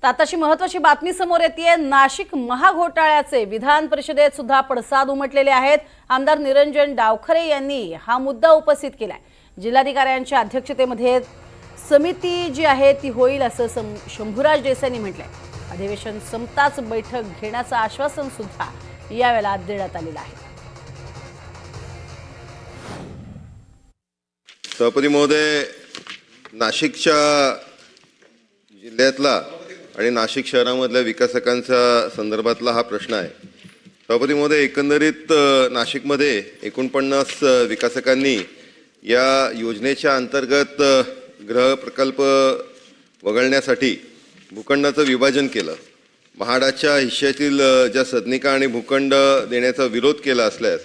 आताची महत्त्वाची बातमी समोर येते। नाशिक महाघोटाळ्याचे विधान परिषदेत सुद्धा पडसाद उमटलेले आहेत। आमदार निरंजन डावखरे यांनी हा मुद्दा उपस्थित केलाय। जिल्हाधिकाऱ्यांच्या अध्यक्षतेमध्ये समिती जी आहे ती होईल असं शंभूराज देसाईंनी म्हटलंय। अधिवेशन संपताच बैठक घेण्याचं आश्वासन सुद्धा यावेळेला देण्यात आलेलं आहे। सभापती महोदय, नाशिकच्या जिल्ह्यातला आणि नाशिक शहरामधल्या विकासकांच्या संदर्भातला हा प्रश्न आहे। सभापती महोदय, एकंदरीत नाशिकमध्ये 49 विकासकांनी या योजनेच्या अंतर्गत गृह प्रकल्प वगळण्यासाठी भूखंडाचं विभाजन केलं। म्हाडाच्या हिश्श्यातील ज्या सदनिका आणि भूखंड देण्याचा विरोध केला असल्यास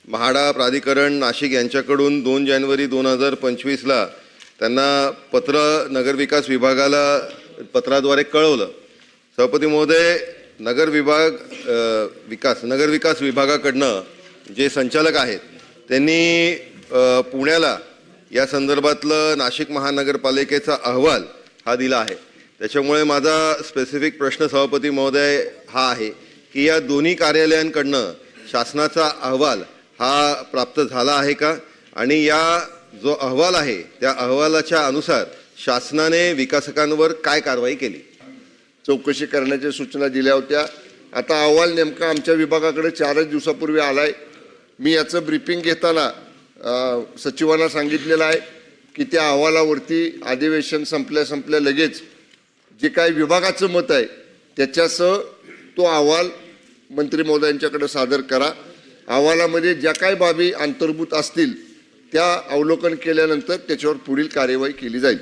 म्हाडा प्राधिकरण नाशिक यांच्याकडून 2 जानेवारी 2025ला त्यांना पत्र नगरविकास विभागाला पत्राद्वारे कळवलं। सभापती महोदय, नगरविकास विभागाकडनं जे संचालक आहेत त्यांनी पुण्याला या संदर्भातलं नाशिक महानगरपालिकेचा अहवाल हा दिला आहे। त्याच्यामुळे माझा स्पेसिफिक प्रश्न सभापती महोदय हा आहे की या दोन्ही कार्यालयांकडनं शासनाचा अहवाल हा प्राप्त झाला आहे का, आणि या जो अहवाल आहे त्या अहवालाच्या अनुसार शासनाने विकासकांवर काय कारवाई केली? चौकशी करण्याच्या सूचना दिल्या होत्या। आता अहवाल नेमका आमच्या विभागाकडे 4 दिवसापूर्वी आलाय। मी याचं ब्रीफिंग घेताना सचिवांना सांगितलेलं आहे की त्या अहवालावरती अधिवेशन संपल्या लगेच जे काही विभागाचं मत आहे त्याच्यासह तो अहवाल मंत्री महोदयांच्याकडे सादर करा। अहवालामध्ये ज्या काही बाबी अंतर्भूत असतील त्या अवलोकन केल्यानंतर त्याच्यावर पुढील कार्यवाही केली जाईल।